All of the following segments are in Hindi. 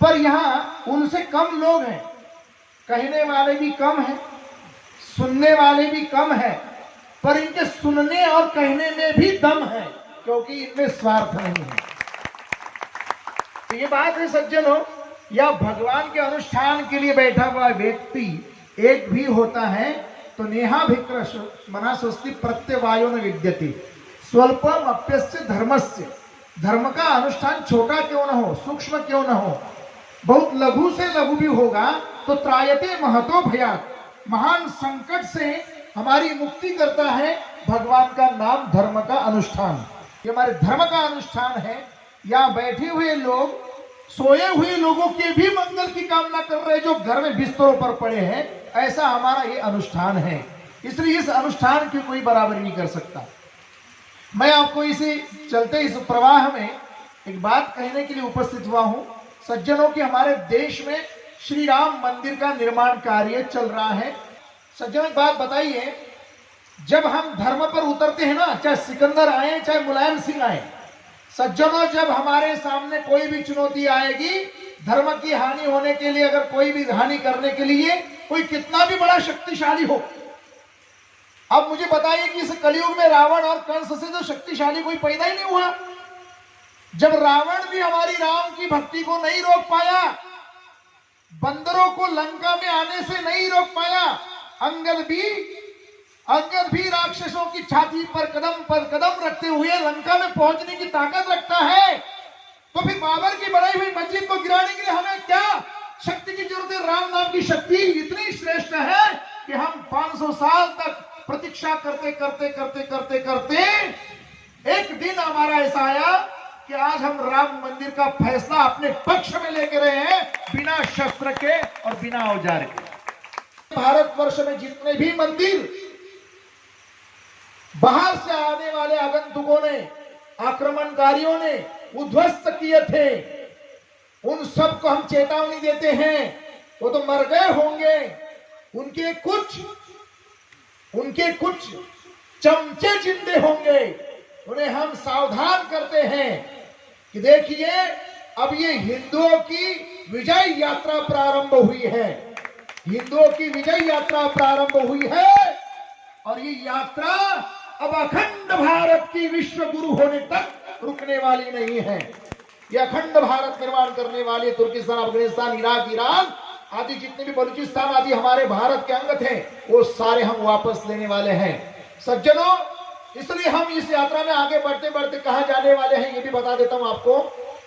पर यहाँ उनसे कम लोग हैं, कहने वाले भी कम हैं, सुनने वाले भी कम है, पर इनके सुनने और कहने में भी दम है, क्योंकि इनमें स्वार्थ नहीं है। तो ये बात है सज्जनों, या भगवान के अनुष्ठान के लिए बैठा हुआ व्यक्ति एक भी होता है तो नेहाभिक्रश मना स्वस्ति प्रत्यवायो न विद्यते स्वल्पम अप्यस्य धर्मस्य। धर्म का अनुष्ठान छोटा क्यों न हो, सूक्ष्म क्यों न हो, बहुत लघु से लघु भी होगा तो त्रायते महतो भयात्, महान संकट से हमारी मुक्ति करता है भगवान का नाम, धर्म का अनुष्ठान। ये हमारे धर्म का अनुष्ठान है। यहाँ बैठे हुए लोग सोए हुए लोगों के भी मंगल की कामना कर रहे हैं जो घर में बिस्तरों पर पड़े हैं, ऐसा हमारा ये अनुष्ठान है। इसलिए इस अनुष्ठान की कोई बराबरी नहीं कर सकता। मैं आपको इसे चलते इस प्रवाह में एक बात कहने के लिए उपस्थित हुआ हूं सज्जनों कि हमारे देश में श्री राम मंदिर का निर्माण कार्य चल रहा है। सज्जनों एक बात बताइए, जब हम धर्म पर उतरते हैं ना, चाहे सिकंदर आए चाहे मुलायम सिंह आए, सज्जनों जब हमारे सामने कोई भी चुनौती आएगी, धर्म की हानि होने के लिए, अगर कोई भी हानि करने के लिए कोई कितना भी बड़ा शक्तिशाली हो, अब मुझे बताइए कि इस कलयुग में रावण और कंस से तो शक्तिशाली कोई पैदा ही नहीं हुआ। जब रावण भी हमारी राम की भक्ति को नहीं रोक पाया, बंदरों को लंका में आने से नहीं रोक पाया, अंगद भी राक्षसों की छाती पर कदम रखते हुए लंका में पहुंचने की ताकत रखता है, तो फिर बाबर की बनाई हुई मस्जिद को गिराने के लिए हमें क्या शक्ति की जरूरत है? राम नाम की शक्ति इतनी श्रेष्ठ है कि हम 500 साल तक प्रतीक्षा करते करते करते करते करते एक दिन हमारा ऐसा आया कि आज हम राम मंदिर का फैसला अपने पक्ष में लेके रहे हैं, बिना शस्त्र के और बिना औजार के। भारतवर्ष में जितने भी मंदिर बाहर से आने वाले आगंतुकों ने, आक्रमणकारियों ने उद्ध्वस्त किए थे, उन सबको हम चेतावनी देते हैं, वो तो मर गए होंगे, उनके कुछ चमचे जिंदे होंगे, उन्हें हम सावधान करते हैं कि देखिए अब ये हिंदुओं की विजय यात्रा प्रारंभ हुई है, हिंदुओं की विजय यात्रा प्रारंभ हुई है, और ये यात्रा अब अखंड भारत की विश्व गुरु होने तक रुकने वाली नहीं है। ये अखंड भारत निर्माण करने वाले तुर्किस्तान, अफगानिस्तान, इराक, ईरान आदि जितने भी बलूचिस्तान आदि हमारे भारत के अंग थे, वो सारे हम वापस लेने वाले हैं सज्जनों। इसलिए हम इस यात्रा में आगे बढ़ते बढ़ते कहां जाने वाले हैं ये भी बता देता हूं आपको।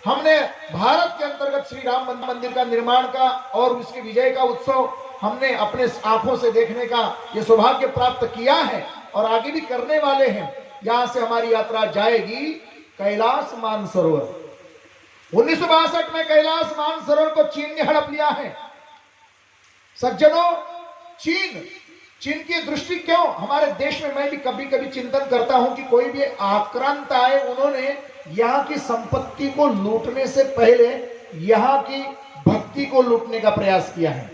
हमने भारत के अंतर्गत श्री राम मंदिर का निर्माण का और उसकी विजय का उत्सव हमने अपने आंखों से देखने का ये सौभाग्य प्राप्त किया है और आगे भी करने वाले हैं। यहां से हमारी यात्रा जाएगी कैलाश मानसरोवर। 1962 में कैलाश मानसरोवर को चीन ने हड़प लिया है सज्जनों। चीन की दृष्टि क्यों हमारे देश में, मैं भी कभी कभी चिंतन करता हूं कि कोई भी आक्रांत आए, उन्होंने यहाँ की संपत्ति को लूटने से पहले यहाँ की भक्ति को लूटने का प्रयास किया है।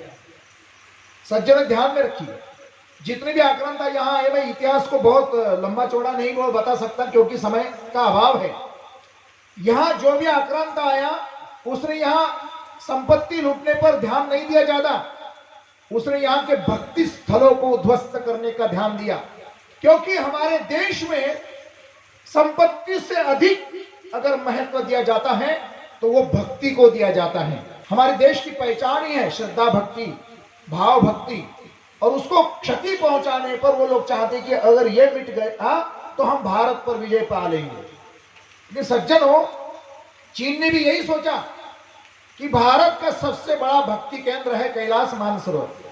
सज्जनों ध्यान में रखिए, जितने भी आक्रांत यहाँ आए, मैं इतिहास को बहुत लंबा चौड़ा नहीं बता सकता क्योंकि समय का अभाव है। यहाँ जो भी आक्रांत आया उसने यहाँ संपत्ति लूटने पर ध्यान नहीं दिया ज्यादा, उसने यहाँ के भक्ति स्थलों को उद्ध्वस्त करने का ध्यान दिया, क्योंकि हमारे देश में संपत्ति से अधिक अगर महत्व दिया जाता है तो वो भक्ति को दिया जाता है। हमारे देश की पहचान ही है श्रद्धा भक्ति, भाव भक्ति, और उसको क्षति पहुंचाने पर वो लोग चाहते कि अगर ये मिट गया तो हम भारत पर विजय पा लेंगे। लेकिन सज्जनों, चीन ने भी यही सोचा कि भारत का सबसे बड़ा भक्ति केंद्र है कैलाश मानसरोवर।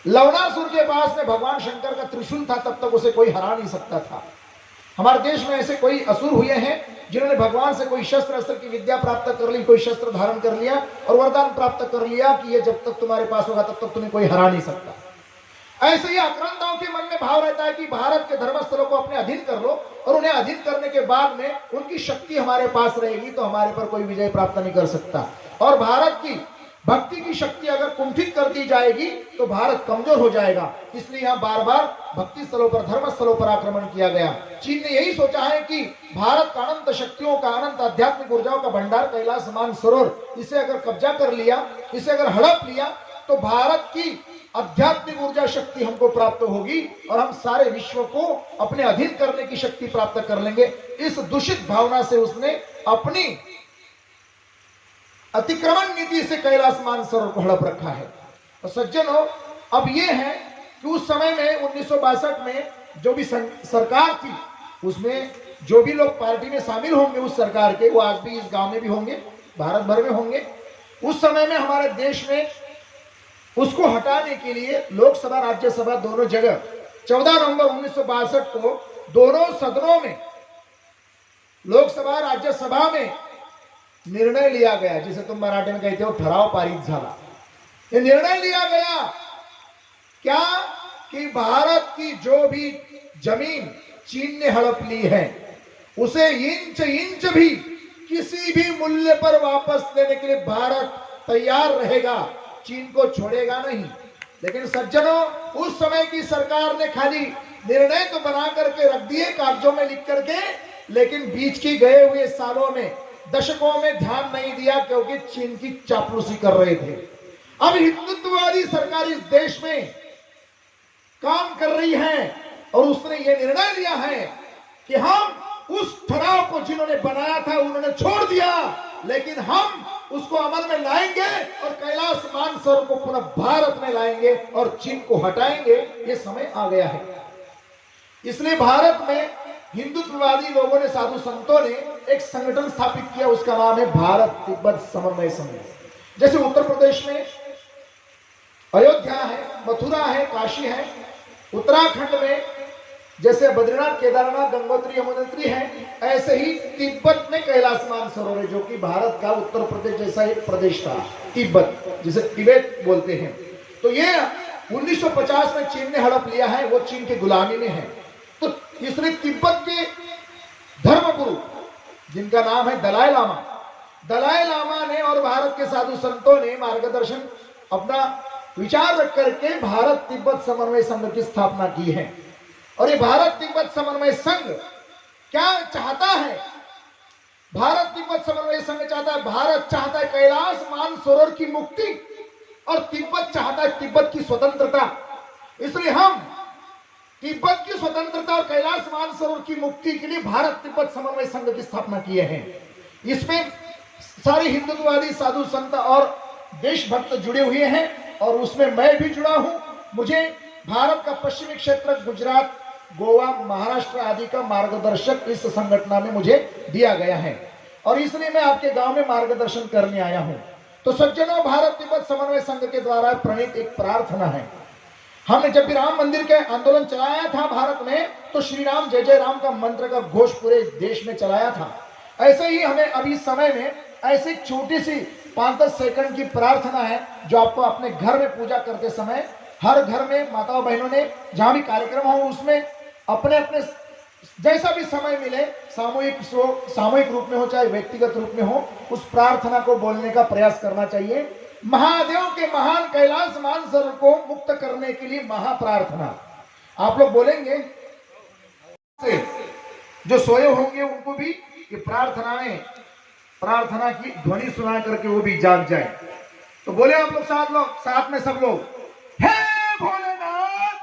लवणासुर के पास में भगवान शंकर का त्रिशूल था, तब तक उसे कोई हरा नहीं सकता था। हमारे देश में ऐसे कोई असुर हुए हैं जिन्होंने भगवान से कोई शस्त्र अस्त्र की विद्या प्राप्त कर ली, कोई शस्त्र धारण कर लिया और वरदान प्राप्त कर लिया कि ये जब तक तुम्हारे पास होगा तब तक तुम्हें कोई हरा नहीं सकता। ऐसे ही आक्रांताओं के मन में भाव रहता है कि भारत के धर्मस्थलों को अपने अधीन कर लो, और उन्हें अधीन करने के बाद में उनकी शक्ति हमारे पास रहेगी तो हमारे पर कोई विजय प्राप्त नहीं कर सकता। और भारत की भक्ति की शक्ति अगर कुंठित कर दी जाएगी तो भारत कमजोर हो जाएगा। इसलिए यहाँ बार बार भक्ति स्थलों पर, धर्म स्थलों पर आक्रमण किया गया। चीन ने यही सोचा है कि भारत का अनंत शक्तियों का, अनंत आध्यात्मिक ऊर्जाओं का भंडार कैलाश मानसरोवर, इसे अगर कब्जा कर लिया, इसे अगर हड़प लिया तो भारत की आध्यात्मिक ऊर्जा शक्ति हमको प्राप्त होगी और हम सारे विश्व को अपने अधीन करने की शक्ति प्राप्त कर लेंगे। इस दूषित भावना से उसने अपनी अतिक्रमण नीति से कैलाश मानसरोवर को हड़प रखा है। और सज्जनों, अब यह है कि उस समय में 1962 में जो भी सरकार थी, उसमें जो भी लोग पार्टी में शामिल होंगे उस सरकार के, वो आज भी इस गांव में भी होंगे, भारत भर में होंगे। उस समय में हमारे देश में उसको हटाने के लिए लोकसभा राज्यसभा दोनों जगह 14 नवंबर 1962 को दोनों सदनों में, लोकसभा राज्यसभा में निर्णय लिया गया, जिसे तुम मराठी में कहते हो ठराव पारित झाला। ये निर्णय लिया गया क्या कि भारत की जो भी जमीन चीन ने हड़प ली है उसे इंच इंच भी किसी भी मूल्य पर वापस लेने के लिए भारत तैयार रहेगा, चीन को छोड़ेगा नहीं। लेकिन सज्जनों, उस समय की सरकार ने खाली निर्णय तो बना करके रख दिए कागजों में लिख करके, लेकिन बीच की गए हुए सालों में, दशकों में ध्यान नहीं दिया, क्योंकि चीन की चापलूसी कर रहे थे। अब हिंदुत्ववादी सरकार इस देश में काम कर रही है और उसने ये निर्णय लिया है कि हम उस ठराव को जिन्होंने बनाया था उन्होंने छोड़ दिया, लेकिन हम उसको अमल में लाएंगे और कैलाश मानसरोवर को पुनः भारत में लाएंगे और चीन को हटाएंगे। ये समय आ गया है। इसलिए भारत में हिंदुत्ववादी लोगों ने, साधु संतों ने एक संगठन स्थापित किया, उसका नाम है भारत तिब्बत समन्वय संघ। जैसे उत्तर प्रदेश में अयोध्या है, मथुरा है, काशी है, उत्तराखंड में जैसे बद्रीनाथ, केदारनाथ, गंगोत्री, यमुनोत्री है, ऐसे ही तिब्बत में कैलाश मानसरोवर है, जो कि भारत का उत्तर प्रदेश जैसा एक प्रदेश था, तिब्बत, जिसे तिब्बत बोलते हैं। तो ये 1950 में चीन ने हड़प लिया है, वो चीन के गुलामी में है। तो इसलिए तिब्बत के धर्मगुरु, जिनका नाम है दलाई लामा, दलाई लामा ने और भारत के साधु संतों ने मार्गदर्शन, अपना विचार रख करके भारत तिब्बत समन्वय संघ की स्थापना की है। और ये भारत तिब्बत समन्वय संघ क्या चाहता है? भारत तिब्बत समन्वय संघ चाहता है, भारत चाहता है कैलाश मानसरोवर की मुक्ति और तिब्बत चाहता है तिब्बत की स्वतंत्रता। इसलिए हम तिब्बत की स्वतंत्रता और कैलाश मानसरोवर की मुक्ति के लिए भारत तिब्बत समन्वय संघ की स्थापना किए हैं। इसमें सारे हिंदुत्ववादी साधु संत और देशभक्त जुड़े हुए हैं और उसमें मैं भी जुड़ा हूं। मुझे भारत का पश्चिमी क्षेत्र, गुजरात, गोवा, महाराष्ट्र आदि का मार्गदर्शक इस संगठन में मुझे दिया गया है और इसलिए मैं आपके गांव में मार्गदर्शन करने आया हूं। तो सज्जनों, भारत तिब्बत समन्वय संघ के द्वारा प्रणीत एक प्रार्थना है। हमने जब भी राम मंदिर के आंदोलन चलाया था भारत में, तो श्री राम जय जय राम का मंत्र का घोष पूरे देश में चलाया था। ऐसे ही हमें अभी समय में ऐसी छोटी सी 5-10 सेकंड की प्रार्थना है, जो आपको अपने घर में पूजा करते समय, हर घर में माताओं बहनों ने जहां भी कार्यक्रम हो उसमें अपने अपने जैसा भी समय मिले, सामूहिक रूप में हो चाहे व्यक्तिगत रूप में हो, उस प्रार्थना को बोलने का प्रयास करना चाहिए। महादेव के महान कैलाश मानसरोवर को मुक्त करने के लिए महाप्रार्थना आप लोग बोलेंगे, जो सोए होंगे उनको भी ये प्रार्थना की ध्वनि सुना करके वो भी जाग जाए। तो बोले आप लोग साथ में सब लोग, हे भोलेनाथ,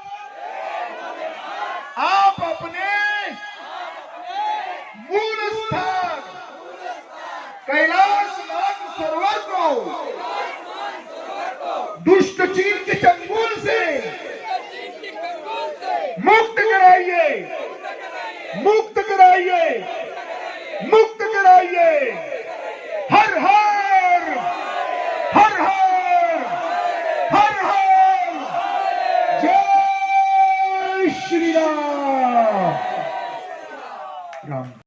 आप अपने मूल स्थान कैलाश मानसरोवर को दुष्ट चीन के चंगुल से मुक्त